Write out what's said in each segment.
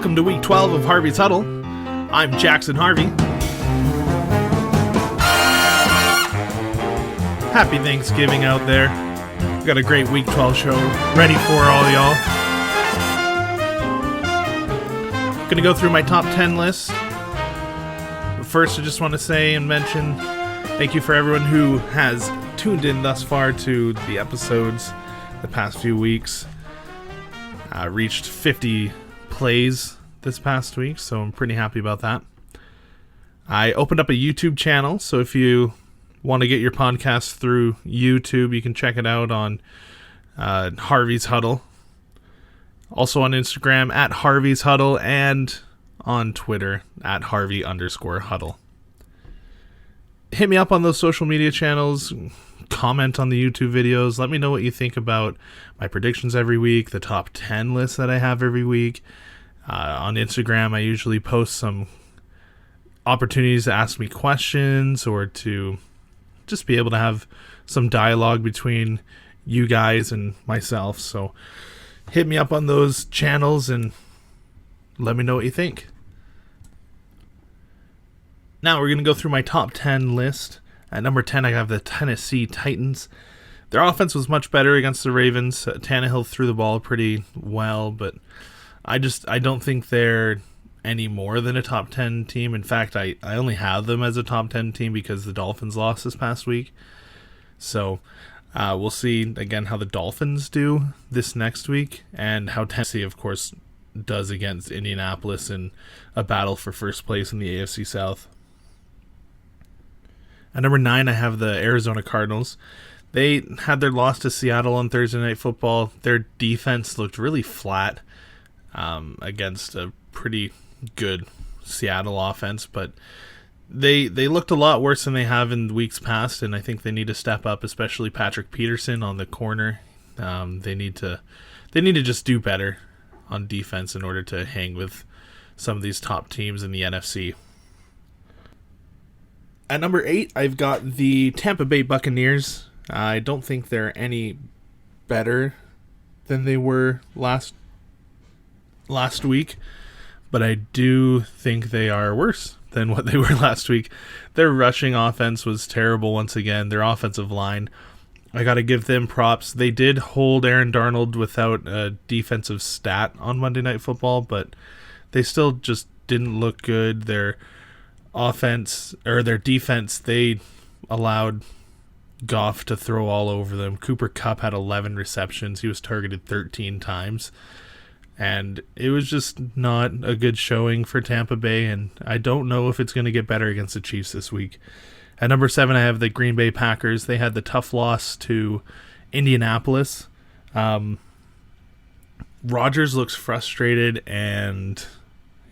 Welcome to week 12 of Harvey's Huddle. I'm Jackson Harvey. Happy Thanksgiving out there. We've got a great week 12 show ready for all y'all. Gonna go through my top 10 list. But first, I just want to say and mention thank you for everyone who has tuned in thus far to the episodes the past few weeks. I reached 50 plays this past week, so I'm pretty happy about that. I opened up a YouTube channel, so if you want to get your podcast through YouTube, you can check it out on Harvey's Huddle. Also on Instagram at Harvey's Huddle and on Twitter at Harvey_Huddle. Hit me up on those social media channels. Comment on the YouTube videos. Let me know what you think about my predictions every week, the top 10 list that I have every week. On Instagram, I usually post some opportunities to ask me questions or to just be able to have some dialogue between you guys and myself. So hit me up on those channels and let me know what you think. Now we're going to go through my top 10 list. At number 10, I have the Tennessee Titans. Their offense was much better against the Ravens. Tannehill threw the ball pretty well, but I don't think they're any more than a top 10 team. In fact, I only have them as a top 10 team because the Dolphins lost this past week. So we'll see, again, how the Dolphins do this next week and how Tennessee, of course, does against Indianapolis in a battle for first place in the AFC South. At number 9, I have the Arizona Cardinals. They had their loss to Seattle on Thursday Night Football. Their defense looked really flat against a pretty good Seattle offense, but they looked a lot worse than they have in weeks past, and I think they need to step up, especially Patrick Peterson on the corner. They need to just do better on defense in order to hang with some of these top teams in the NFC. At number 8, I've got the Tampa Bay Buccaneers. I don't think they're any better than they were last week, but I do think they are worse than what they were last week. Their rushing offense was terrible once again. Their offensive line, I got to give them props. They did hold Aaron Darnold without a defensive stat on Monday Night Football, but they still just didn't look good. Their defense, they allowed Goff to throw all over them. Cooper Kupp had 11 receptions. He was targeted 13 times. And it was just not a good showing for Tampa Bay, and I don't know if it's going to get better against the Chiefs this week. At number 7, I have the Green Bay Packers. They had the tough loss to Indianapolis. Rodgers looks frustrated, and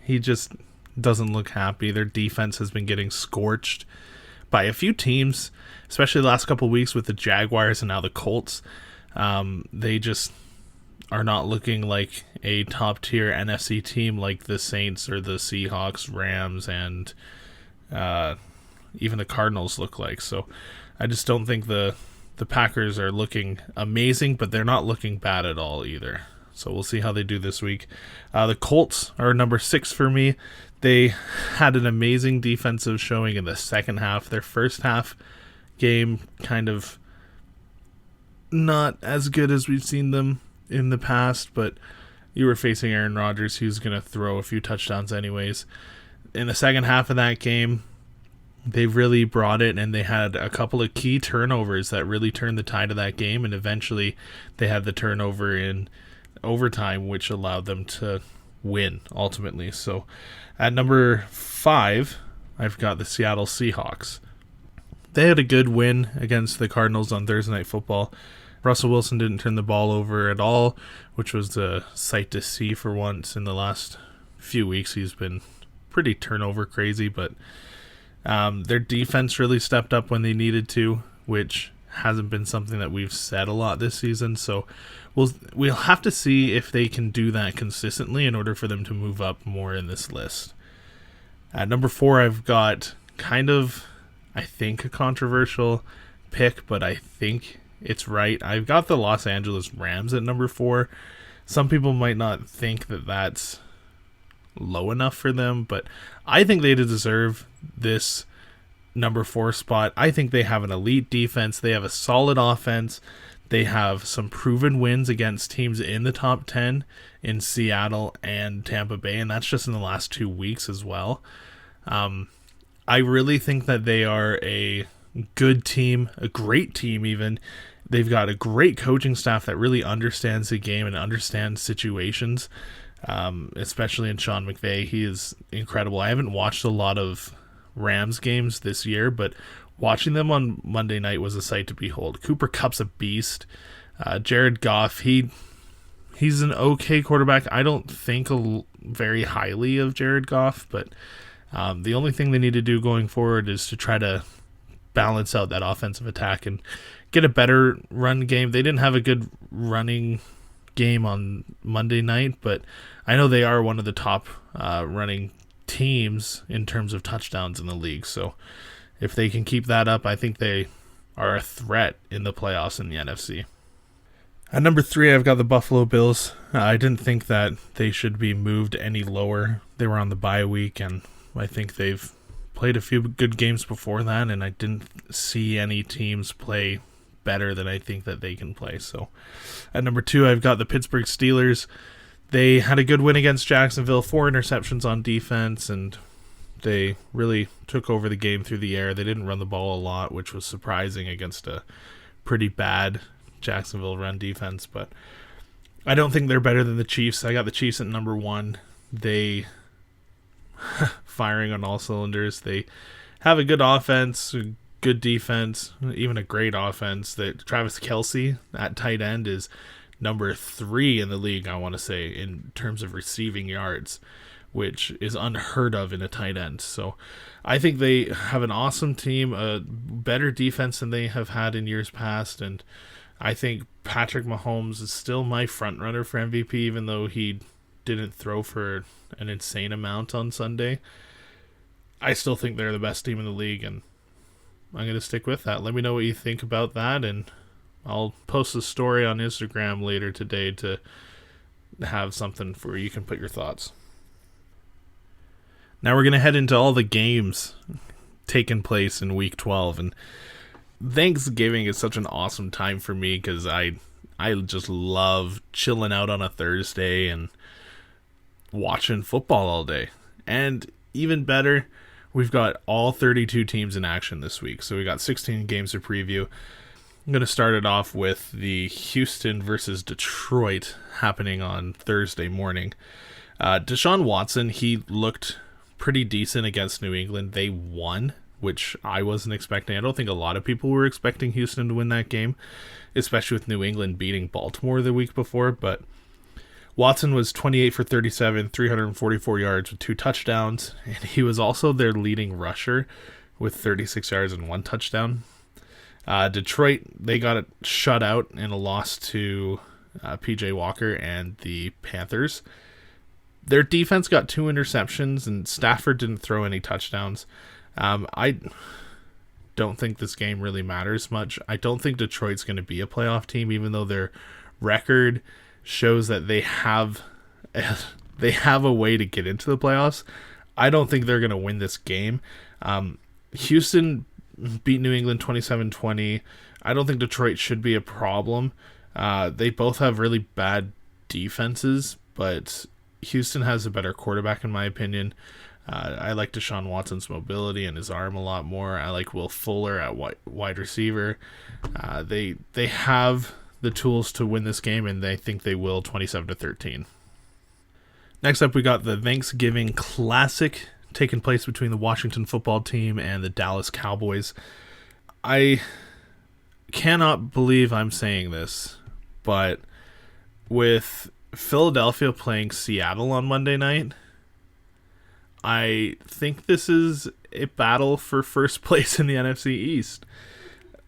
he just doesn't look happy. Their defense has been getting scorched by a few teams, especially the last couple of weeks with the Jaguars and now the Colts. They just are not looking like a top-tier NFC team like the Saints or the Seahawks, Rams, and even the Cardinals look like. So I just don't think the Packers are looking amazing, but they're not looking bad at all either. So we'll see how they do this week. The Colts are number 6 for me. They had an amazing defensive showing in the second half. Their first half game kind of not as good as we've seen them in the past, but you were facing Aaron Rodgers, who's going to throw a few touchdowns anyways. In the second half of that game, they really brought it, and they had a couple of key turnovers that really turned the tide of that game, and eventually they had the turnover in overtime, which allowed them to win ultimately. So at number 5, I've got the Seattle Seahawks. They had a good win against the Cardinals on Thursday Night Football. Russell Wilson didn't turn the ball over at all, which was a sight to see for once. In the last few weeks, he's been pretty turnover crazy, but their defense really stepped up when they needed to, which hasn't been something that we've said a lot this season. So we'll have to see if they can do that consistently in order for them to move up more in this list. At number 4, I've got kind of, I think, a controversial pick, but I think it's right. I've got the Los Angeles Rams at number 4. Some people might not think that that's low enough for them, but I think they deserve this number 4 spot. I think they have an elite defense. They have a solid offense. They have some proven wins against teams in the top 10 in Seattle and Tampa Bay, and that's just in the last 2 weeks as well. I really think that they are a good team, a great team even. They've got a great coaching staff that really understands the game and understands situations, especially in Sean McVay. He is incredible. I haven't watched a lot of Rams games this year, but watching them on Monday night was a sight to behold. Cooper Kupp's a beast. Jared Goff, he's an okay quarterback. I don't think very highly of Jared Goff, but the only thing they need to do going forward is to try to balance out that offensive attack and get a better run game. They didn't have a good running game on Monday night, but I know they are one of the top running teams in terms of touchdowns in the league. So if they can keep that up, I think they are a threat in the playoffs in the NFC. At number 3, I've got the Buffalo Bills. I didn't think that they should be moved any lower. They were on the bye week, and I think they've played a few good games before that, and I didn't see any teams play better than I think that they can play. So at number 2, I've got the Pittsburgh Steelers. They had a good win against Jacksonville, 4 interceptions on defense, and they really took over the game through the air. They didn't run the ball a lot, which was surprising against a pretty bad Jacksonville run defense, but I don't think they're better than the Chiefs. I got the Chiefs at number 1. They firing on all cylinders. They have a good offense, a good defense, even a great offense. That Travis Kelce at tight end is number 3 in the league, I want to say, in terms of receiving yards, which is unheard of in a tight end. So I think they have an awesome team, a better defense than they have had in years past, and I think Patrick Mahomes is still my front runner for MVP, even though he didn't throw for an insane amount on Sunday. I still think they're the best team in the league, and I'm going to stick with that. Let me know what you think about that, and I'll post a story on Instagram later today to have something for you can put your thoughts. Now we're going to head into all the games taking place in Week 12, and Thanksgiving is such an awesome time for me because I just love chilling out on a Thursday and watching football all day. And even better, we've got all 32 teams in action this week, so we got 16 games to preview. I'm going to start it off with the Houston versus Detroit happening on Thursday morning. Deshaun Watson, he looked pretty decent against New England. They won, which I wasn't expecting. I don't think a lot of people were expecting Houston to win that game, especially with New England beating Baltimore the week before. But Watson was 28 for 37, 344 yards with 2 touchdowns, and he was also their leading rusher with 36 yards and 1 touchdown. Detroit, they got it shut out in a loss to PJ Walker and the Panthers. Their defense got 2 interceptions, and Stafford didn't throw any touchdowns. I don't think this game really matters much. I don't think Detroit's going to be a playoff team, even though their record shows that they have a way to get into the playoffs. I don't think they're going to win this game. Houston beat New England 27-20. I don't think Detroit should be a problem. They both have really bad defenses, but Houston has a better quarterback in my opinion. I like Deshaun Watson's mobility and his arm a lot more. I like Will Fuller at wide receiver. They have the tools to win this game, and they think they will 27-13. Next up, we got the Thanksgiving Classic taking place between the Washington football team and the Dallas Cowboys. I cannot believe I'm saying this, but with Philadelphia playing Seattle on Monday night, I think this is a battle for first place in the NFC East.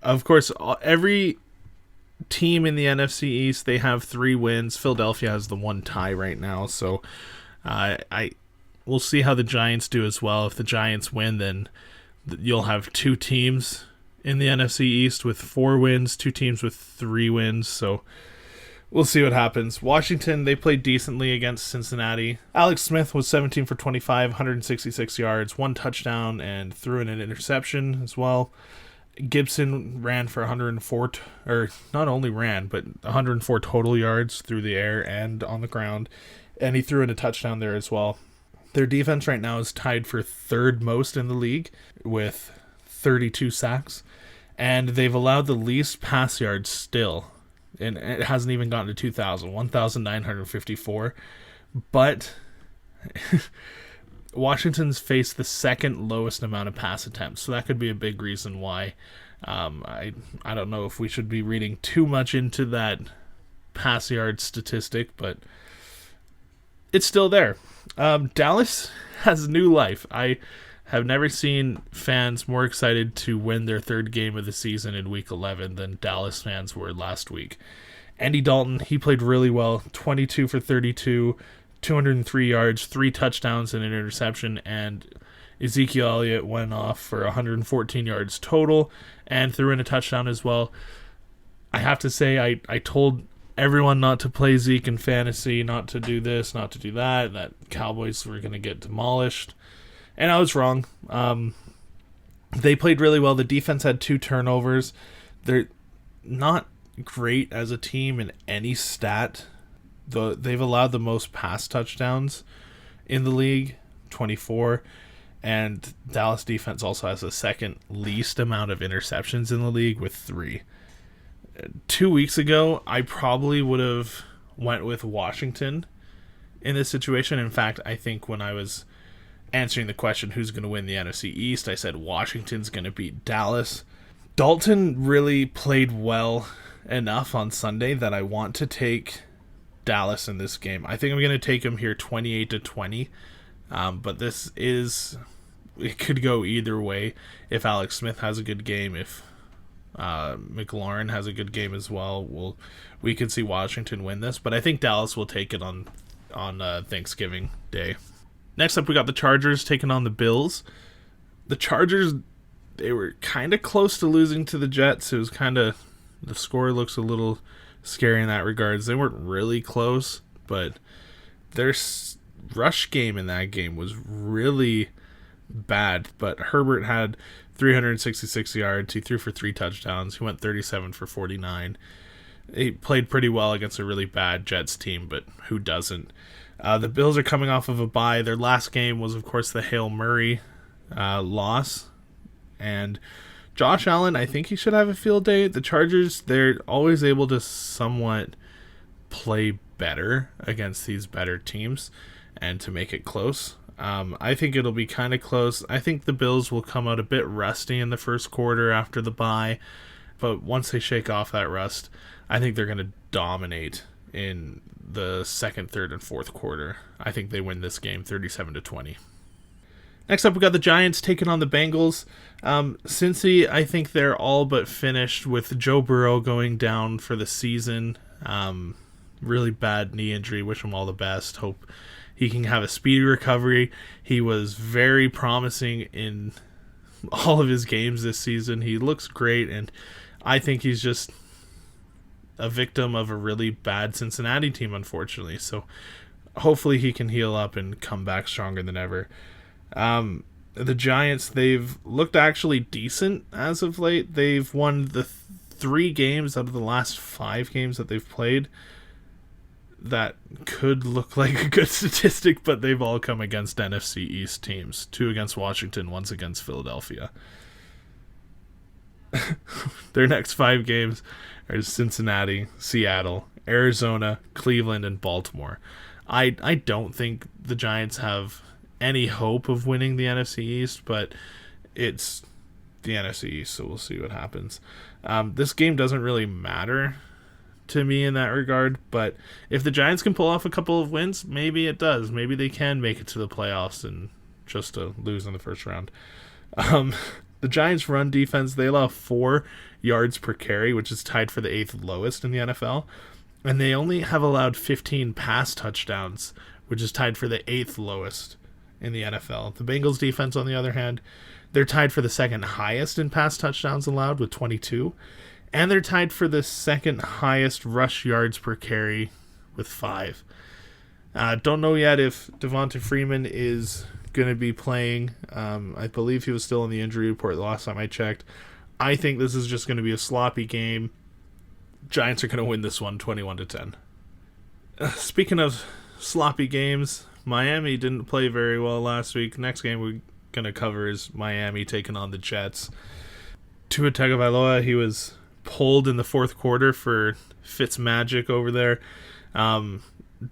Of course, every team in the NFC East, they have 3 wins. Philadelphia has the 1 tie right now, so we'll see how the Giants do as well. If the Giants win, then you'll have 2 teams in the NFC East with 4 wins, 2 teams with 3 wins, so We'll see what happens. Washington, they played decently against Cincinnati. Alex Smith was 17 for 25, 166 yards, 1 touchdown, and threw in an interception as well. Gibson ran for 104, or not only ran, but 104 total yards through the air and on the ground, and he threw in a touchdown there as well. Their defense right now is tied for third most in the league with 32 sacks, and they've allowed the least pass yards still, and it hasn't even gotten to 1,954, but Washington's faced the second lowest amount of pass attempts, so that could be a big reason why. I don't know if we should be reading too much into that pass yard statistic, but it's still there. Dallas has new life. I have never seen fans more excited to win their third game of the season in Week 11 than Dallas fans were last week. Andy Dalton, he played really well, 22 for 32, 203 yards, 3 touchdowns and an interception, and Ezekiel Elliott went off for 114 yards total and threw in a touchdown as well. I have to say, I told everyone not to play Zeke in fantasy, not to do this, not to do that Cowboys were going to get demolished. And I was wrong. They played really well. The defense had 2 turnovers. They're not great as a team in any stat. They've allowed the most pass touchdowns in the league, 24. And Dallas defense also has the second least amount of interceptions in the league with 3. 2 weeks ago, I probably would have went with Washington in this situation. In fact, I think when I was answering the question who's going to win the NFC East, I said Washington's going to beat Dallas. Dalton really played well enough on Sunday that I want to take Dallas in this game. I think I'm going to take him here 28-20. But it could go either way. If Alex Smith has a good game, if McLaurin has a good game as well, we could see Washington win this. But I think Dallas will take it on Thanksgiving Day. Next up, we got the Chargers taking on the Bills. The Chargers, they were kind of close to losing to the Jets. It was the score looks a little scary in that regards. They weren't really close, but their rush game in that game was really bad. But Herbert had 366 yards. He threw for 3 touchdowns. He went 37 for 49. He played pretty well against a really bad Jets team, but who doesn't? The Bills are coming off of a bye. Their last game was, of course, the Hail Murray loss. And Josh Allen, I think he should have a field day. The Chargers, they're always able to somewhat play better against these better teams and to make it close. I think it'll be kind of close. I think the Bills will come out a bit rusty in the first quarter after the bye. But once they shake off that rust, I think they're going to dominate in the second, third, and fourth quarter. I think they win this game 37-20. Next up, we got the Giants taking on the Bengals. Cincy, I think they're all but finished with Joe Burrow going down for the season. Really bad knee injury. Wish him all the best. Hope he can have a speedy recovery. He was very promising in all of his games this season. He looks great, and I think he's just a victim of a really bad Cincinnati team, unfortunately. So hopefully he can heal up and come back stronger than ever. The Giants, they've looked actually decent as of late. They've won the 3 games out of the last 5 games that they've played. That could look like a good statistic, but they've all come against NFC East teams. 2 against Washington, 1 against Philadelphia. Their next 5 games are Cincinnati, Seattle, Arizona, Cleveland, and Baltimore. I don't think the Giants have any hope of winning the NFC East, but it's the NFC East, so we'll see what happens. This game doesn't really matter to me in that regard, but if the Giants can pull off a couple of wins, maybe it does. Maybe they can make it to the playoffs and just to lose in the first round. The Giants' run defense, they allow 4 yards per carry, which is tied for the 8th lowest in the NFL. And they only have allowed 15 pass touchdowns, which is tied for the 8th lowest in the NFL. The Bengals' defense, on the other hand, they're tied for the 2nd highest in pass touchdowns allowed with 22. And they're tied for the second highest rush yards per carry with 5. Don't know yet if Devonta Freeman is going to be playing. I believe he was still in the injury report the last time I checked. I think this is just going to be a sloppy game. Giants are going to win this one 21-10. Speaking of sloppy games, Miami didn't play very well last week. Next game we're going to cover is Miami taking on the Jets. Tua Tagovailoa, he was pulled in the fourth quarter for Fitzmagic over there.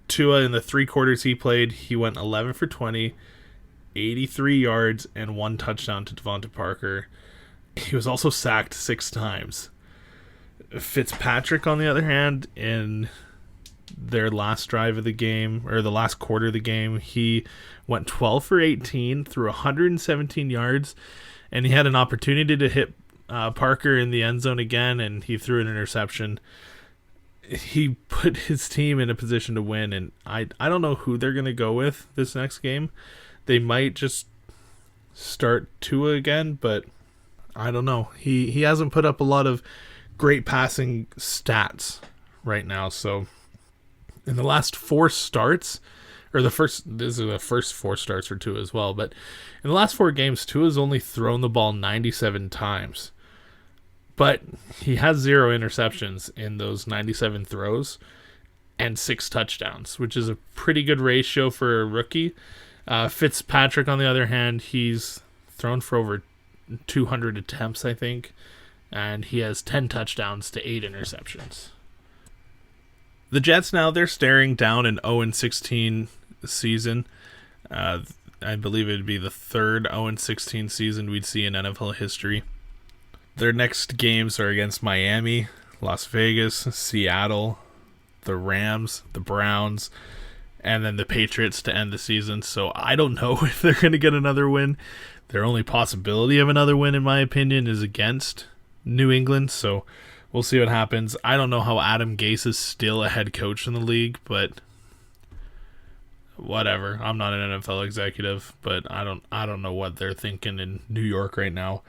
Tua, in the 3 quarters he played, he went 11 for 20, 83 yards, and 1 touchdown to Devonta Parker. He was also sacked 6 times. Fitzpatrick, on the other hand, in their last drive of the game, or the last quarter of the game, he went 12 for 18 through 117 yards, and he had an opportunity to hit Parker in the end zone again, and he threw an interception. He put his team in a position to win, and I don't know who they're going to go with this next game. They might just start Tua again, but I don't know. He hasn't put up a lot of great passing stats right now, so in the last 4 starts, or this is the first 4 starts for Tua as well, but in the last 4 games, Tua's only thrown the ball 97 times. But he has 0 interceptions in those 97 throws and 6 touchdowns, which is a pretty good ratio for a rookie. Fitzpatrick, on the other hand, he's thrown for over 200 attempts, I think, and he has 10 touchdowns to 8 interceptions. The Jets now, they're staring down an 0-16 season. I believe it would be the third 0-16 season we'd see in NFL history. Their next games are against Miami, Las Vegas, Seattle, the Rams, the Browns, and then the Patriots to end the season. So I don't know if they're going to get another win. Their only possibility of another win, in my opinion, is against New England. So we'll see what happens. I don't know how Adam Gase is still a head coach in the league, but whatever. I'm not an NFL executive, but I don't know what they're thinking in New York right now.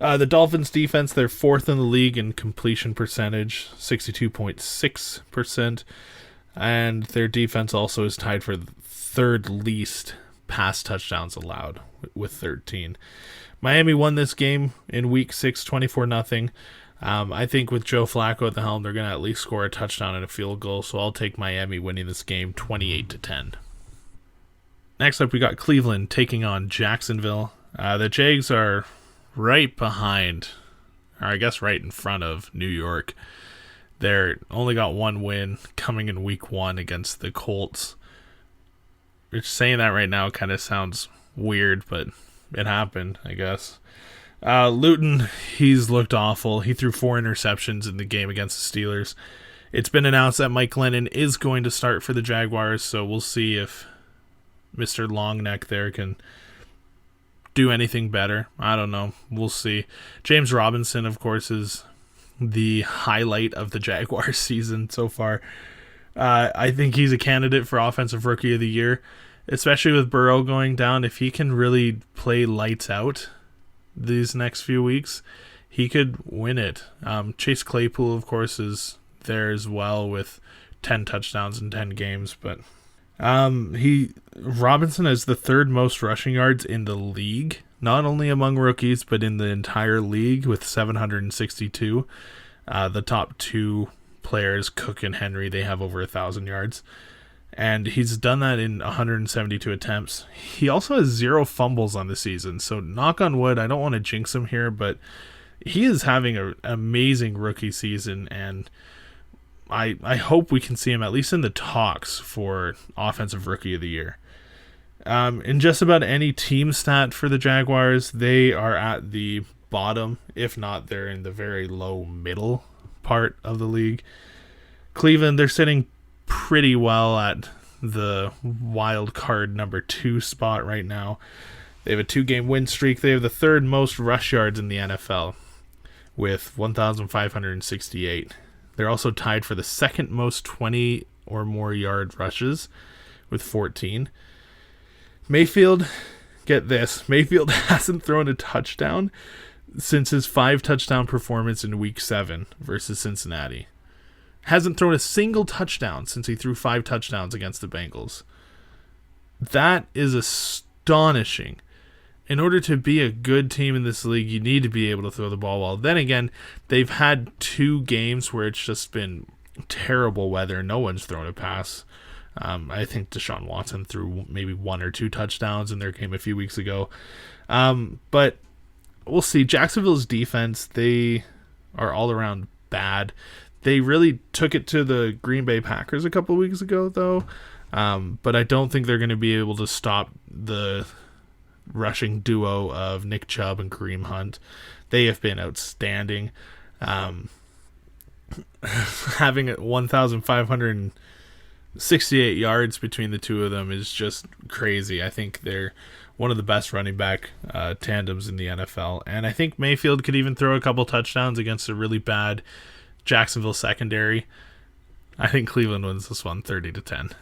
The Dolphins defense, they're 4th in the league in completion percentage, 62.6%. And their defense also is tied for the 3rd least pass touchdowns allowed with 13. Miami won this game in week 6, 24-0. I think with Joe Flacco at the helm, they're going to at least score a touchdown and a field goal. So I'll take Miami winning this game 28-10. Next up, we got Cleveland taking on Jacksonville. The Jags are right behind, or I guess right in front of New York. They're only got 1 win coming in week 1 against the Colts. Which, saying that right now kind of sounds weird, but it happened, I guess. Luton, he's looked awful. He threw 4 interceptions in the game against the Steelers. It's been announced that Mike Glennon is going to start for the Jaguars, so we'll see if Mr. Longneck there can do anything better. I don't know. We'll see. James Robinson, of course, is the highlight of the Jaguars season so far. I think he's a candidate for Offensive Rookie of the Year, especially with Burrow going down. If he can really play lights out these next few weeks, he could win it. Chase Claypool, of course, is there as well with 10 touchdowns in 10 games, but Robinson has the 3rd most rushing yards in the league, not only among rookies, but in the entire league with 762. The top 2 players, Cook and Henry, they have over 1,000 yards. And he's done that in 172 attempts. He also has 0 fumbles on the season. So knock on wood, I don't want to jinx him here, but he is having an amazing rookie season, and I hope we can see him at least in the talks for Offensive Rookie of the Year. In just about any team stat for the Jaguars, they are at the bottom. If not, they're in the very low middle part of the league. Cleveland, they're sitting pretty well at the wild card number 2 spot right now. They have a 2-game win streak. They have the 3rd most rush yards in the NFL with 1,568. They're also tied for the 2nd most 20 or more yard rushes with 14. Mayfield, get this, Mayfield hasn't thrown a touchdown since his 5-touchdown performance in Week 7 versus Cincinnati. Hasn't thrown a single touchdown since he threw 5 touchdowns against the Bengals. That is astonishing. In order to be a good team in this league, you need to be able to throw the ball well. Then again, they've had 2 games where it's just been terrible weather. No one's thrown a pass. I think Deshaun Watson threw maybe 1 or 2 touchdowns in their game a few weeks ago. But we'll see. Jacksonville's defense, they are all around bad. They really took it to the Green Bay Packers a couple weeks ago, though. But I don't think they're going to be able to stop the rushing duo of Nick Chubb and Kareem Hunt. They have been outstanding. Having 1,568 yards between the two of them is just crazy. I think they're one of the best running back tandems in the NFL. And I think Mayfield could even throw a couple touchdowns against a really bad Jacksonville secondary. I think Cleveland wins this one 30-10.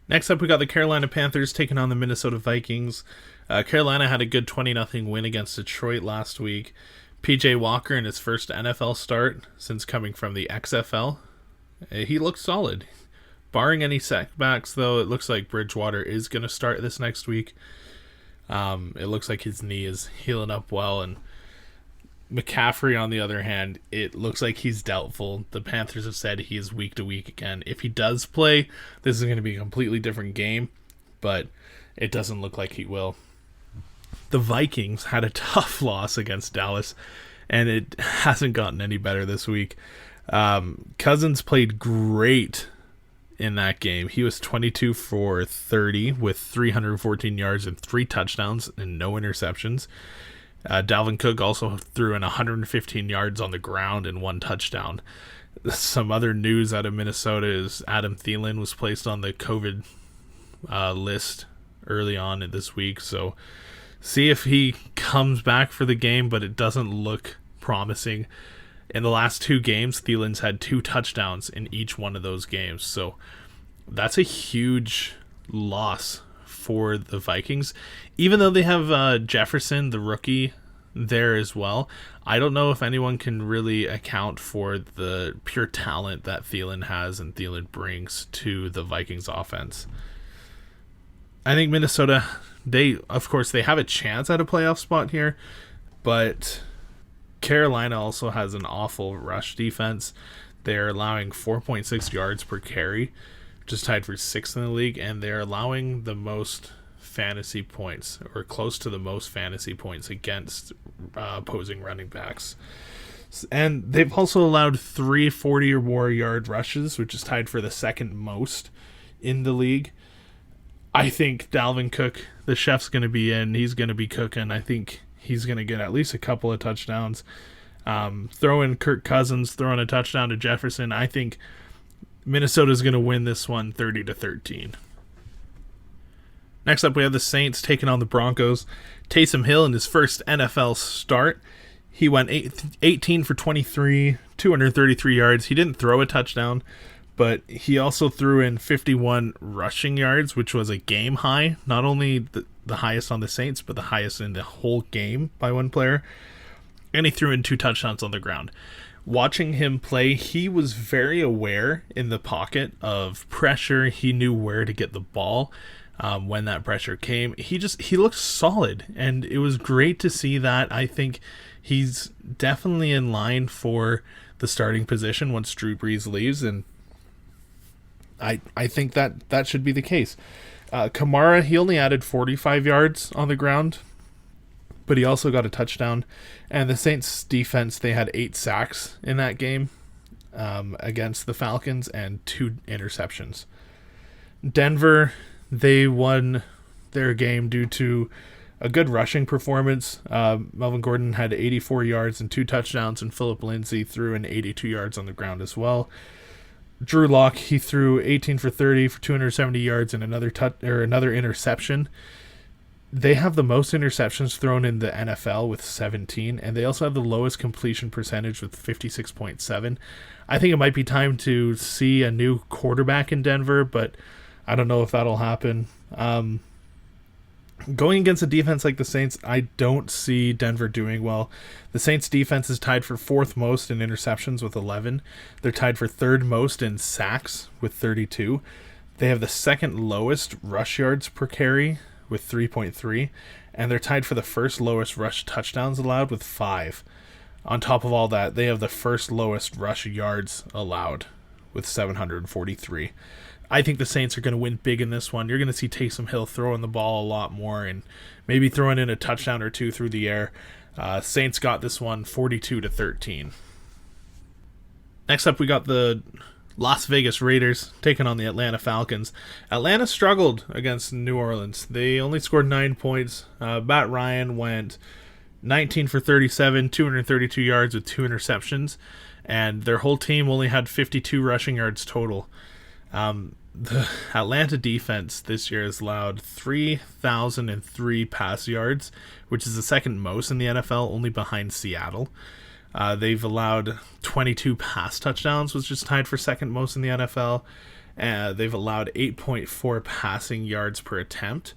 Next up, we got the Carolina Panthers taking on the Minnesota Vikings. Carolina had a good 20-0 win against Detroit last week. P.J. Walker in his first NFL start since coming from the XFL. He looked solid. Barring any setbacks, though, it looks like Bridgewater is going to start this next week. It looks like his knee is healing up well, and McCaffrey, on the other hand, it looks like he's doubtful. The Panthers have said he is week to week again. If he does play, this is going to be a completely different game, but it doesn't look like he will. The Vikings had a tough loss against Dallas, and it hasn't gotten any better this week. Cousins played great in that game. He was 22 for 30 with 314 yards and 3 touchdowns and no interceptions. Dalvin Cook also threw in 115 yards on the ground and 1 touchdown. Some other news out of Minnesota is Adam Thielen was placed on the COVID list early on in this week. So see if he comes back for the game, but it doesn't look promising. In the last 2 games, Thielen's had 2 touchdowns in each one of those games. So that's a huge loss for the Vikings. Even though they have Jefferson, the rookie, there as well, I don't know if anyone can really account for the pure talent that Thielen has and Thielen brings to the Vikings offense. I think Minnesota, they have a chance at a playoff spot here, but Carolina also has an awful rush defense. They're allowing 4.6 yards per carry, just tied for 6th in the league, and they're allowing the most fantasy points, or close to the most fantasy points against opposing running backs. And they've also allowed 3 40 or more yard rushes, which is tied for the 2nd most in the league. I think Dalvin Cook, the chef's going to be in. He's going to be cooking. I think he's going to get at least a couple of touchdowns. Throw in Kirk Cousins, throwing a touchdown to Jefferson. I think Minnesota's going to win this one 30-13. Next up, we have the Saints taking on the Broncos. Taysom Hill in his first NFL start. He went 18 for 23, 233 yards. He didn't throw a touchdown, but he also threw in 51 rushing yards, which was a game high. Not only the highest on the Saints, but the highest in the whole game by one player. And he threw in 2 touchdowns on the ground. Watching him play, he was very aware in the pocket of pressure. He knew where to get the ball when that pressure came. He looked solid, and it was great to see that. I think he's definitely in line for the starting position once Drew Brees leaves, and I think that should be the case. Kamara, he only added 45 yards on the ground, but he also got a touchdown. And the Saints defense, they had 8 sacks in that game against the Falcons and 2 interceptions. Denver, they won their game due to a good rushing performance. Melvin Gordon had 84 yards and 2 touchdowns, and Phillip Lindsay threw in 82 yards on the ground as well. Drew Lock, he threw 18 for 30 for 270 yards and another interception. They have the most interceptions thrown in the NFL with 17, and they also have the lowest completion percentage with 56.7. I think it might be time to see a new quarterback in Denver, but I don't know if that'll happen. Going against a defense like the Saints, I don't see Denver doing well. The Saints defense is tied for fourth most in interceptions with 11. They're tied for third most in sacks with 32. They have the second lowest rush yards per carry with 3.3. And they're tied for the first lowest rush touchdowns allowed with 5. On top of all that, they have the first lowest rush yards allowed with 743. I think the Saints are going to win big in this one. You're going to see Taysom Hill throwing the ball a lot more and maybe throwing in a touchdown or two through the air. Saints got this one 42-13. Next up, we got the Las Vegas Raiders taking on the Atlanta Falcons. Atlanta struggled against New Orleans. They only scored 9 points. Matt Ryan went 19 for 37, 232 yards with 2 interceptions, and their whole team only had 52 rushing yards total. The Atlanta defense this year has allowed 3,003 pass yards, which is the second most in the NFL, only behind Seattle. They've allowed 22 pass touchdowns, which is tied for second most in the NFL. They've allowed 8.4 passing yards per attempt,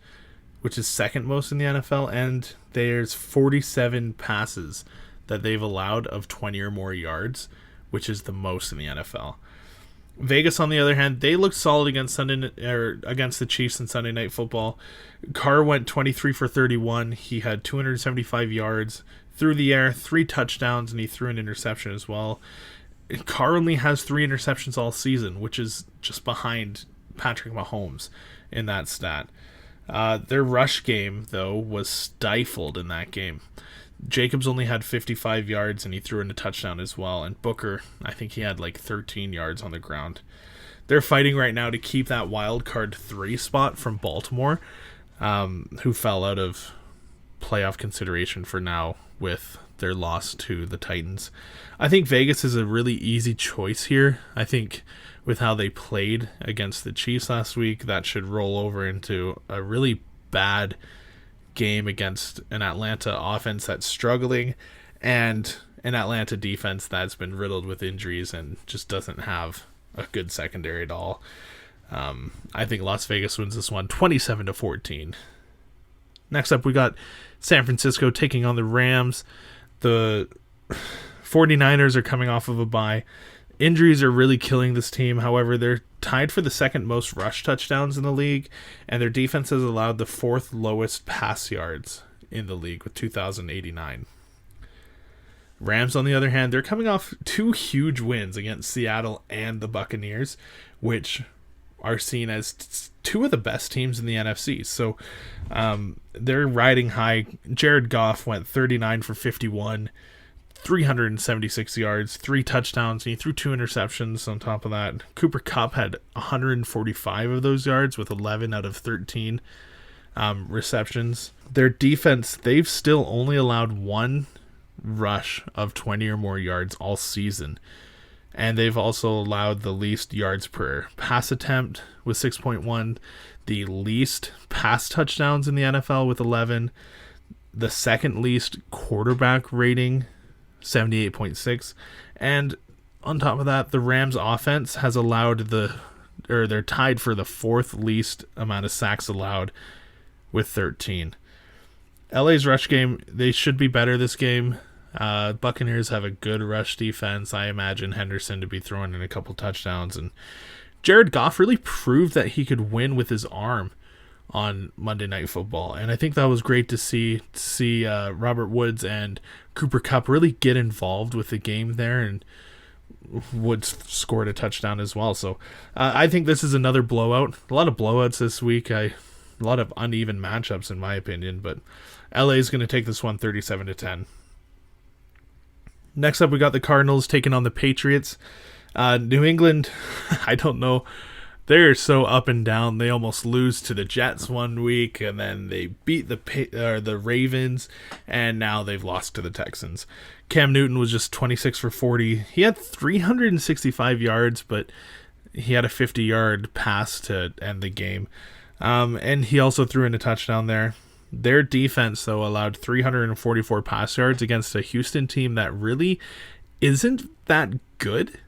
which is second most in the NFL. And there's 47 passes that they've allowed of 20 or more yards, which is the most in the NFL. Vegas, on the other hand, they looked solid against the Chiefs in Sunday Night Football. Carr went 23 for 31. He had 275 yards through the air, 3 touchdowns, and he threw an interception as well. Carr only has 3 interceptions all season, which is just behind Patrick Mahomes in that stat. Their rush game, though, was stifled in that game. Jacobs only had 55 yards, and he threw in a touchdown as well. And Booker, I think he had like 13 yards on the ground. They're fighting right now to keep that wild card 3 spot from Baltimore, who fell out of playoff consideration for now with their loss to the Titans. I think Vegas is a really easy choice here. I think with how they played against the Chiefs last week, that should roll over into a really bad game against an Atlanta offense that's struggling and an Atlanta defense that's been riddled with injuries and just doesn't have a good secondary at all. I think Las Vegas wins this one 27-14. Next up, we got San Francisco taking on the Rams. The 49ers are coming off of a bye. Injuries are really killing this team. However, they're tied for the second most rush touchdowns in the league, and their defense has allowed the 4th lowest pass yards in the league with 2,089. Rams, on the other hand, they're coming off 2 huge wins against Seattle and the Buccaneers, which are seen as 2 of the best teams in the NFC. So they're riding high. Jared Goff went 39 for 51, 376 yards, 3 touchdowns, and he threw 2 interceptions on top of that. Cooper Kupp had 145 of those yards with 11 out of 13 receptions. Their defense, they've still only allowed 1 rush of 20 or more yards all season. And they've also allowed the least yards per pass attempt with 6.1, the least pass touchdowns in the NFL with 11, the second least quarterback rating, 78.6, and on top of that, the Rams offense has allowed they're tied for the 4th least amount of sacks allowed with 13. LA's rush game, they should be better this game. Buccaneers have a good rush defense. I imagine Henderson to be throwing in a couple touchdowns, and Jared Goff really proved that he could win with his arm on Monday Night Football, and I think that was great to see Robert Woods and Cooper Kupp really get involved with the game there, and Woods scored a touchdown as well. So I think this is another blowout. A lot of blowouts this week. A lot of uneven matchups in my opinion, but LA is going to take this one 37-10. Next up, we got the Cardinals taking on the Patriots. New England, I don't know. They're so up and down. They almost lose to the Jets one week, and then they beat the Ravens, and now they've lost to the Texans. Cam Newton was just 26 for 40. He had 365 yards, but he had a 50-yard pass to end the game. And he also threw in a touchdown there. Their defense, though, allowed 344 pass yards against a Houston team that really isn't that good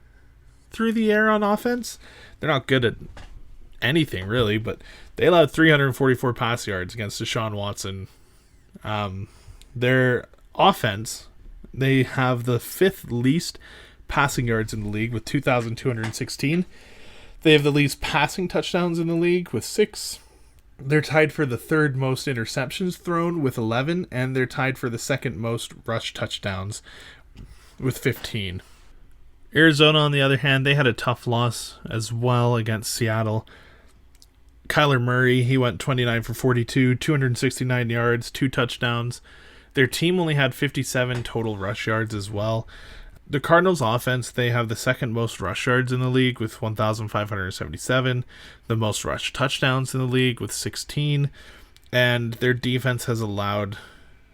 through the air on offense. They're not good at anything really, but they allowed 344 pass yards against Deshaun Watson. Their offense, they have the fifth least passing yards in the league with 2,216. They have the least passing touchdowns in the league with 6. They're tied for the third most interceptions thrown with 11, and they're tied for the second most rush touchdowns with 15. Arizona, on the other hand, they had a tough loss as well against Seattle. Kyler Murray, he went 29 for 42, 269 yards, 2 touchdowns. Their team only had 57 total rush yards as well. The Cardinals' offense, they have the second most rush yards in the league with 1,577, the most rush touchdowns in the league with 16, and their defense has allowed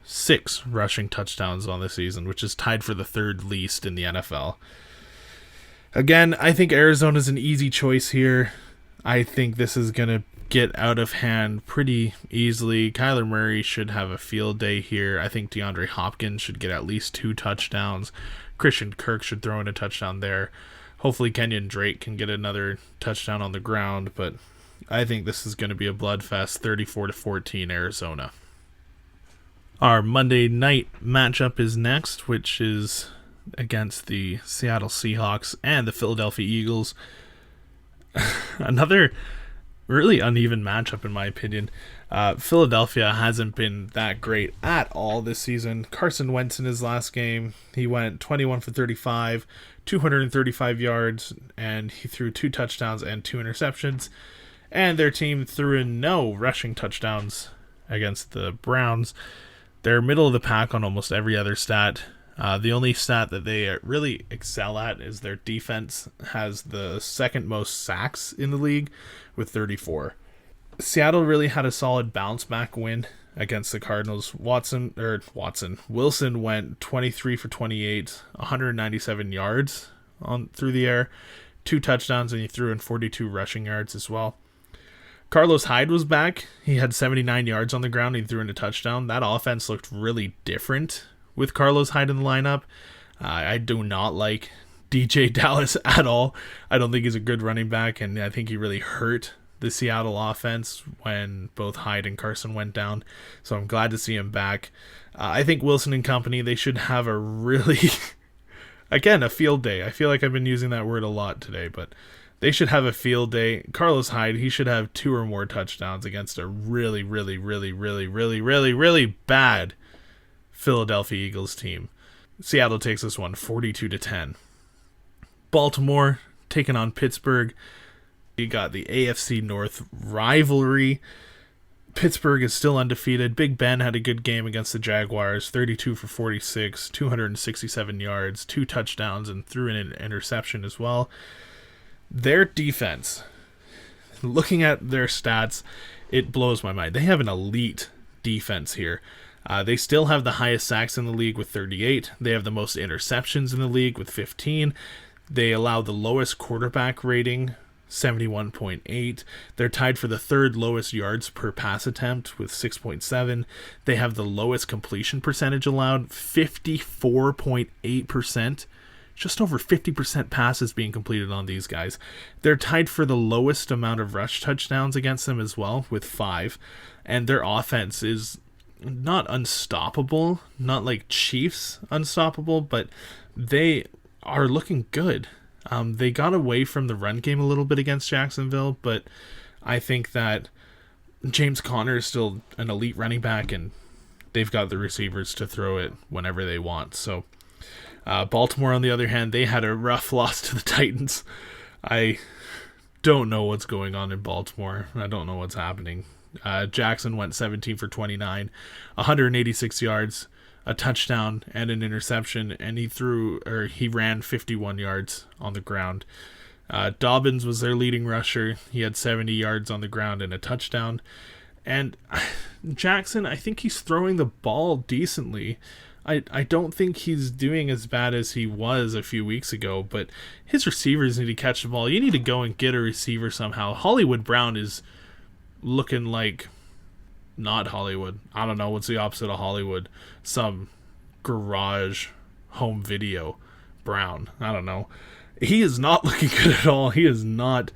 6 rushing touchdowns on the season, which is tied for the third least in the NFL. Again, I think Arizona's an easy choice here. I think this is going to get out of hand pretty easily. Kyler Murray should have a field day here. I think DeAndre Hopkins should get at least 2 touchdowns. Christian Kirk should throw in a touchdown there. Hopefully Kenyon Drake can get another touchdown on the ground, but I think this is going to be a bloodfest, 34-14 Arizona. Our Monday night matchup is next, which is against the Seattle Seahawks and the Philadelphia Eagles. Another really uneven matchup in my opinion. Philadelphia hasn't been that great at all this season. Carson Wentz in his last game, he went 21 for 35, 235 yards, and he threw 2 touchdowns and 2 interceptions. And their team threw in no rushing touchdowns against the Browns. They're middle of the pack on almost every other stat. The only stat that they really excel at is their defense has the second most sacks in the league with 34. Seattle really had a solid bounce back win against the Cardinals. Wilson went 23 for 28, 197 yards through the air, 2 touchdowns, and he threw in 42 rushing yards as well. Carlos Hyde was back. He had 79 yards on the ground. He threw in a touchdown. That offense looked really different with Carlos Hyde in the lineup. I do not like DJ Dallas at all. I don't think he's a good running back, and I think he really hurt the Seattle offense when both Hyde and Carson went down. So I'm glad to see him back. I think Wilson and company, they should have a really, again, a field day. I feel like I've been using that word a lot today, but they should have a field day. Carlos Hyde, he should have 2 or more touchdowns against a really, really, really, really, really, really, really bad Philadelphia Eagles team. Seattle takes this one 42-10. Baltimore taking on Pittsburgh. You got the AFC North rivalry. Pittsburgh is still undefeated. Big Ben had a good game against the Jaguars, 32 for 46, 267 yards, 2 touchdowns, and threw in an interception as well. Their defense, looking at their stats, it blows my mind. They have an elite defense here. They still have the highest sacks in the league with 38. They have the most interceptions in the league with 15. They allow the lowest quarterback rating, 71.8. They're tied for the third lowest yards per pass attempt with 6.7. They have the lowest completion percentage allowed, 54.8%. Just over 50% passes being completed on these guys. They're tied for the lowest amount of rush touchdowns against them as well with 5. And their offense is not unstoppable, not like Chiefs unstoppable, but they are looking good. They got away from the run game a little bit against Jacksonville, but I think that James Conner is still an elite running back, and they've got the receivers to throw it whenever they want. So Baltimore, on the other hand, they had a rough loss to the Titans. I don't know what's going on in Baltimore. I don't know what's happening. Jackson went 17 for 29, 186 yards, a touchdown and an interception, and he ran 51 yards on the ground. Dobbins was their leading rusher. He had 70 yards on the ground and a touchdown. And Jackson, I think he's throwing the ball decently. I don't think he's doing as bad as he was a few weeks ago, but his receivers need to catch the ball. You need to go and get a receiver somehow. Hollywood Brown is looking like not Hollywood. I don't know what's the opposite of Hollywood. Some garage home video Brown. I don't know. He is not looking good at all. He is not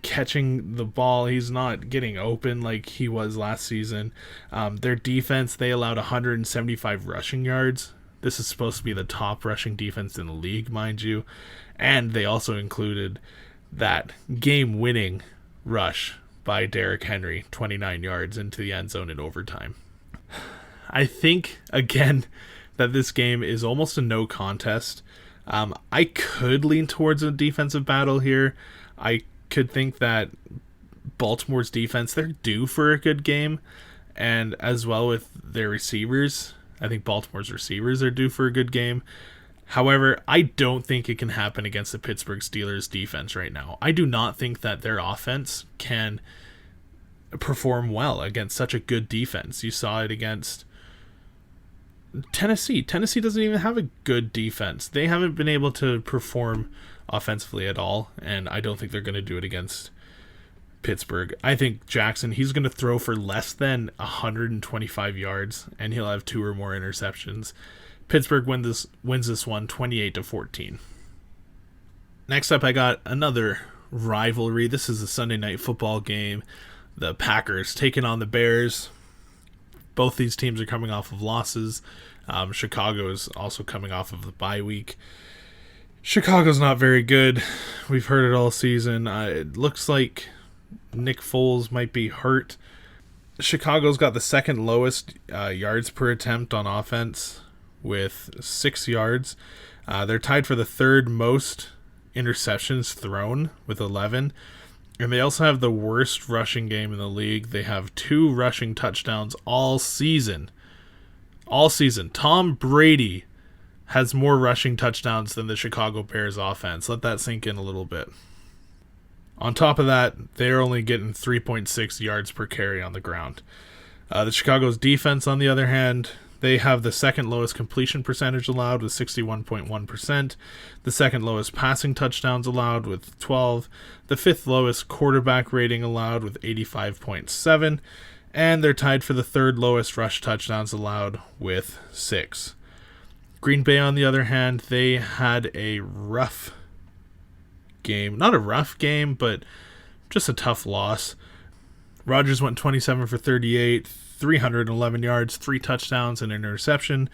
catching the ball. He's not getting open like he was last season. Their defense, they allowed 175 rushing yards. This is supposed to be the top rushing defense in the league, mind you. And they also included that game-winning rush by Derrick Henry, 29 yards into the end zone in overtime. I think, again, that this game is almost a no contest. I could lean towards a defensive battle here. I could think that Baltimore's defense, they're due for a good game. And as well with their receivers, I think Baltimore's receivers are due for a good game. However, I don't think it can happen against the Pittsburgh Steelers defense right now. I do not think that their offense can perform well against such a good defense. You saw it against Tennessee. Tennessee doesn't even have a good defense. They haven't been able to perform offensively at all, and I don't think they're going to do it against Pittsburgh. I think Jackson, he's going to throw for less than 125 yards, and he'll have 2 or more interceptions. Pittsburgh wins this one 28-14. Next up, I got another rivalry. This is a Sunday night football game. The Packers taking on the Bears. Both these teams are coming off of losses. Chicago is also coming off of the bye week. Chicago's not very good. We've heard it all season. It looks like Nick Foles might be hurt. Chicago's got the second lowest yards per attempt on offense with 6 yards. They're tied for the third most interceptions thrown with 11. And they also have the worst rushing game in the league. They have 2 rushing touchdowns all season. All season. Tom Brady has more rushing touchdowns than the Chicago Bears offense. Let that sink in a little bit. On top of that, they're only getting 3.6 yards per carry on the ground. The Chicago's defense, on the other hand, they have the second lowest completion percentage allowed with 61.1%, the second lowest passing touchdowns allowed with 12, the fifth lowest quarterback rating allowed with 85.7, and they're tied for the third lowest rush touchdowns allowed with 6. Green Bay, on the other hand, they had a rough game. Not a rough game, but just a tough loss. Rodgers went 27 for 38, 311 yards, 3 touchdowns, and an interception.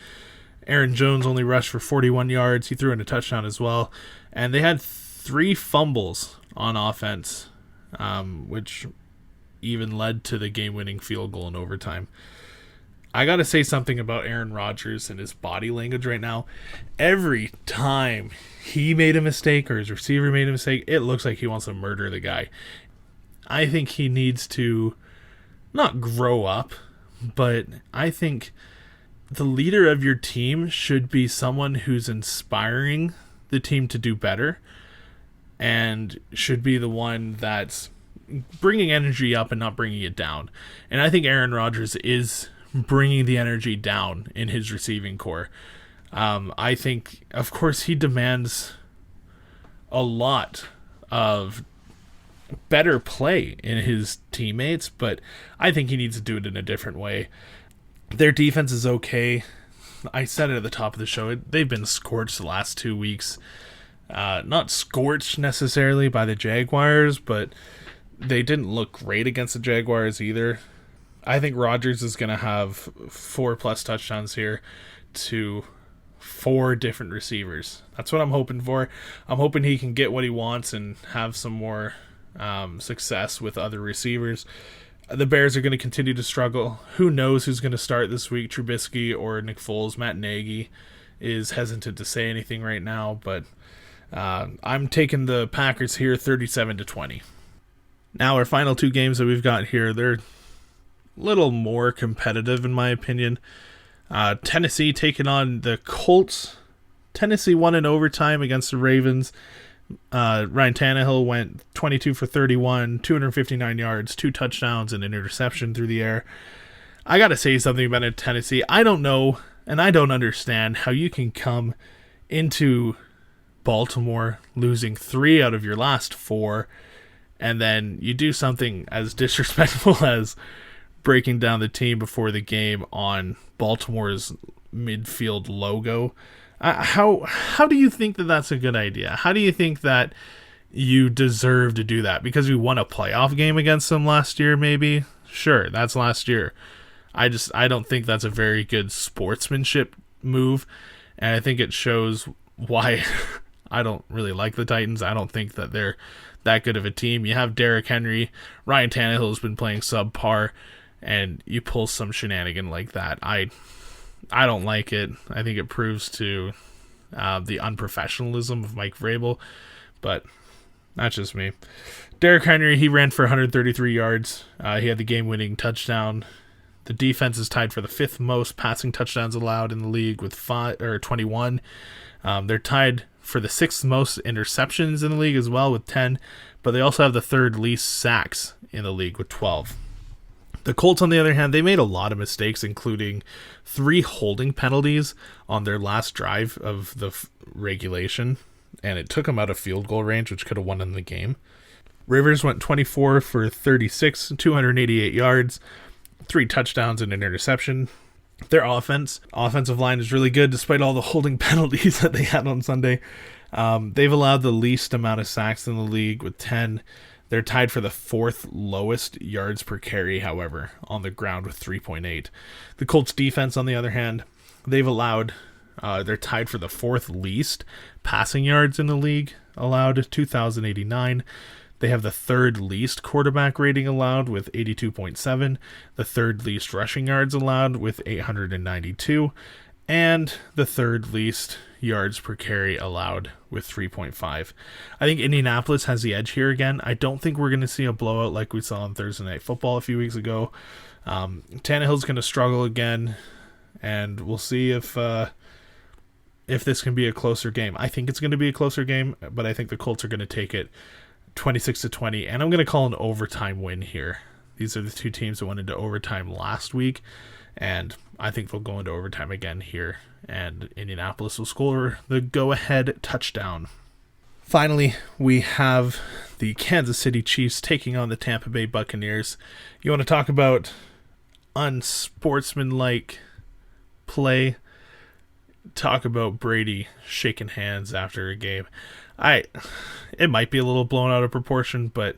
Aaron Jones only rushed for 41 yards. He threw in a touchdown as well. And they had 3 fumbles on offense, which even led to the game-winning field goal in overtime. I got to say something about Aaron Rodgers and his body language right now. Every time he made a mistake or his receiver made a mistake, it looks like he wants to murder the guy. I think he needs to not grow up, but I think the leader of your team should be someone who's inspiring the team to do better and should be the one that's bringing energy up and not bringing it down. And I think Aaron Rodgers is bringing the energy down in his receiving core. I think, of course, he demands a lot of better play in his teammates, but I think he needs to do it in a different way. Their defense is okay. I said it at the top of the show. They've been scorched the last 2 weeks. Not scorched necessarily by the Jaguars, but they didn't look great against the Jaguars either. I think Rodgers is going to have 4+ touchdowns here to 4 different receivers. That's what I'm hoping for. I'm hoping he can get what he wants and have some more success with other receivers. The Bears are going to continue to struggle. Who knows who's going to start this week, Trubisky or Nick Foles? Matt Nagy is hesitant to say anything right now, but I'm taking the Packers here 37-20. Now our final 2 games that we've got here, they're little more competitive in my opinion. Tennessee taking on the Colts. Tennessee won in overtime against the Ravens. Ryan Tannehill went 22 for 31, 259 yards, 2 touchdowns, and an interception through the air. I gotta say something about Tennessee. I don't know, and I don't understand how you can come into Baltimore losing 3 out of your last 4, and then you do something as disrespectful as breaking down the team before the game on Baltimore's midfield logo. How do you think that that's a good idea? How do you think that you deserve to do that because we won a playoff game against them last year, maybe. Sure, that's last year. I don't think that's a very good sportsmanship move, and I think it shows why I don't really like the Titans. I don't think that they're that good of a team. You have Derrick Henry, Ryan Tannehill has been playing subpar, and you pull some shenanigan like that. I don't like it. I think it proves to the unprofessionalism of Mike Vrabel, but that's just me. Derrick Henry, he ran for 133 yards. He had the game-winning touchdown. The defense is tied for the 5th most passing touchdowns allowed in the league with 21. They're tied for the 6th most interceptions in the league as well with 10, but they also have the 3rd least sacks in the league with 12. The Colts, on the other hand, they made a lot of mistakes, including 3 holding penalties on their last drive of the regulation, and it took them out of field goal range, which could have won them the game. Rivers went 24 for 36, 288 yards, 3 touchdowns and an interception. Their offensive line is really good despite all the holding penalties that they had on Sunday. They've allowed the least amount of sacks in the league with 10. They're tied for the 4th lowest yards per carry, however, on the ground with 3.8. The Colts defense, on the other hand, they're tied for the 4th least passing yards in the league, allowed 2,089. They have the 3rd least quarterback rating allowed with 82.7, the 3rd least rushing yards allowed with 892, and the 3rd least yards per carry allowed with 3.5. I think Indianapolis has the edge here again. I don't think we're going to see a blowout like we saw on Thursday Night Football a few weeks ago. Tannehill's going to struggle again, and we'll see if this can be a closer game. I think it's going to be a closer game, but I think the Colts are going to take it 26-20, and I'm going to call an overtime win here. These are the 2 teams that went into overtime last week, and I think they'll go into overtime again here, and Indianapolis will score the go-ahead touchdown. Finally, we have the Kansas City Chiefs taking on the Tampa Bay Buccaneers. You want to talk about unsportsmanlike play? Talk about Brady shaking hands after a game. It might be a little blown out of proportion, but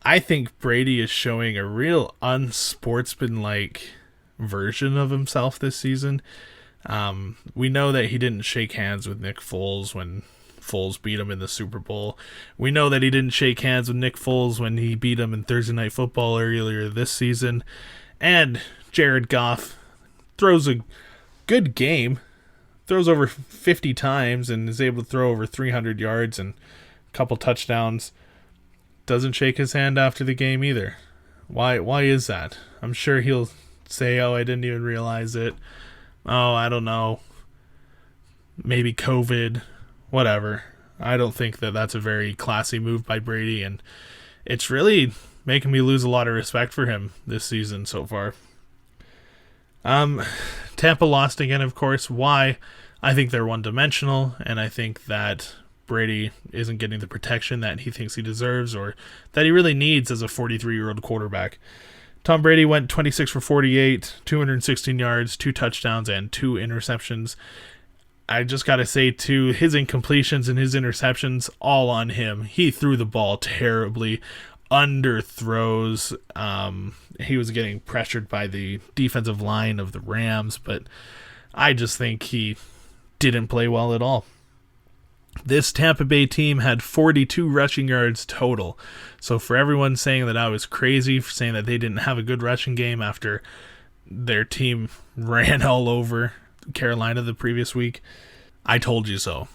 I think Brady is showing a real unsportsmanlike version of himself this season. We know that he didn't shake hands with Nick Foles when Foles beat him in the Super Bowl. We know that he didn't shake hands with Nick Foles when he beat him in Thursday Night Football earlier this season. And Jared Goff throws a good game, throws over 50 times and is able to throw over 300 yards and a couple touchdowns. Doesn't shake his hand after the game either. Why is that? I'm sure he'll say, I didn't even realize it. I don't know. Maybe COVID. Whatever. I don't think that that's a very classy move by Brady, and it's really making me lose a lot of respect for him this season so far. Tampa lost again, of course. Why? I think they're one-dimensional, and I think that Brady isn't getting the protection that he thinks he deserves or that he really needs as a 43-year-old quarterback. Tom Brady went 26 for 48, 216 yards, 2 touchdowns, and 2 interceptions. I just got to say, too, his incompletions and his interceptions, all on him. He threw the ball terribly, underthrows. He was getting pressured by the defensive line of the Rams, but I just think he didn't play well at all. This Tampa Bay team had 42 rushing yards total. So for everyone saying that I was crazy for saying that they didn't have a good rushing game after their team ran all over Carolina the previous week, I told you so.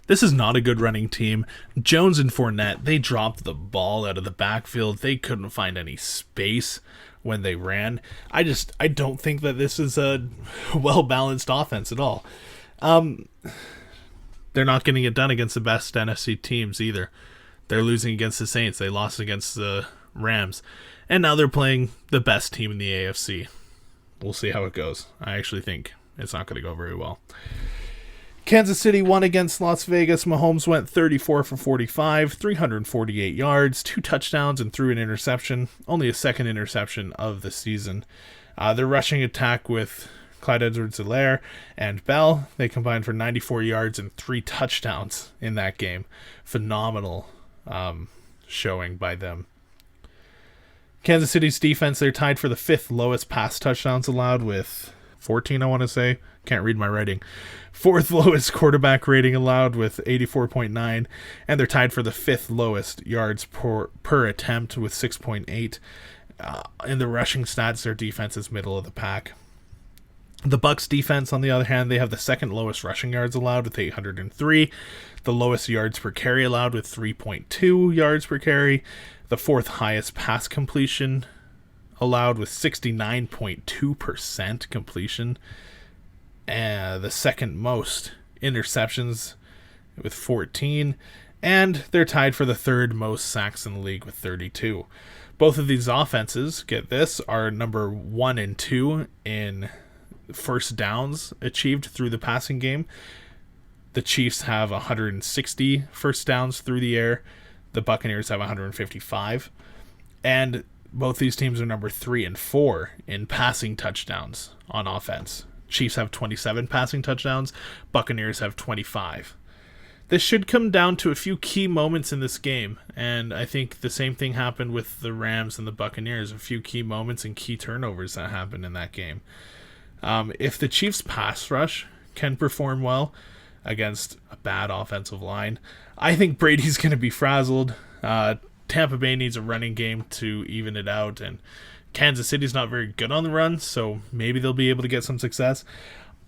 This is not a good running team. Jones and Fournette, they dropped the ball out of the backfield. They couldn't find any space when they ran. I don't think that this is a well-balanced offense at all. They're not getting it done against the best NFC teams either. They're losing against the Saints. They lost against the Rams. And now they're playing the best team in the AFC. We'll see how it goes. I actually think it's not going to go very well. Kansas City won against Las Vegas. Mahomes went 34 for 45, 348 yards, 2 touchdowns, and threw an interception. Only a second interception of the season. Their rushing attack with Clyde Edwards-Helaire and Bell, they combined for 94 yards and 3 touchdowns in that game. Phenomenal showing by them. Kansas City's defense, they're tied for the 5th lowest pass touchdowns allowed with 14, I want to say. Can't read my writing. 4th lowest quarterback rating allowed with 84.9. And they're tied for the 5th lowest yards per attempt with 6.8. In the rushing stats, their defense is middle of the pack. The Bucs defense, on the other hand, they have the 2nd lowest rushing yards allowed with 803, the lowest yards per carry allowed with 3.2 yards per carry, the 4th highest pass completion allowed with 69.2% completion, and the 2nd most interceptions with 14, and they're tied for the 3rd most sacks in the league with 32. Both of these offenses, get this, are number 1 and 2 in first downs achieved through the passing game. The Chiefs have 160 first downs through the air. The Buccaneers have 155. And both these teams are number 3 and 4 in passing touchdowns on offense. Chiefs have 27 passing touchdowns. Buccaneers have 25. This should come down to a few key moments in this game, and I think the same thing happened with the Rams and the Buccaneers. A few key moments and key turnovers that happened in that game. If the Chiefs' pass rush can perform well against a bad offensive line, I think Brady's going to be frazzled. Tampa Bay needs a running game to even it out, and Kansas City's not very good on the run, so maybe they'll be able to get some success.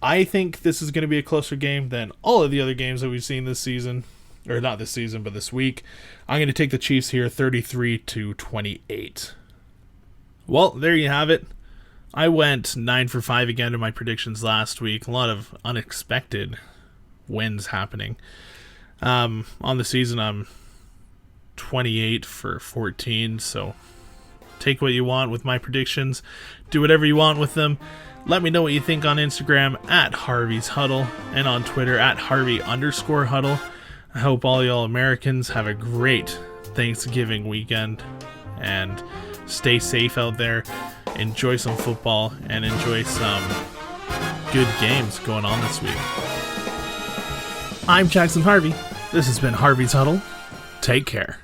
I think this is going to be a closer game than all of the other games that we've seen this season. Or not this season, but this week. I'm going to take the Chiefs here 33-28. Well, there you have it. I went 9 for 5 again in my predictions last week. A lot of unexpected wins happening. On the season, I'm 28 for 14, so take what you want with my predictions. Do whatever you want with them. Let me know what you think on Instagram at Harvey's Huddle and on Twitter at Harvey_Huddle. I hope all y'all Americans have a great Thanksgiving weekend and stay safe out there. Enjoy some football and enjoy some good games going on this week. I'm Jackson Harvey. This has been Harvey's Huddle. Take care.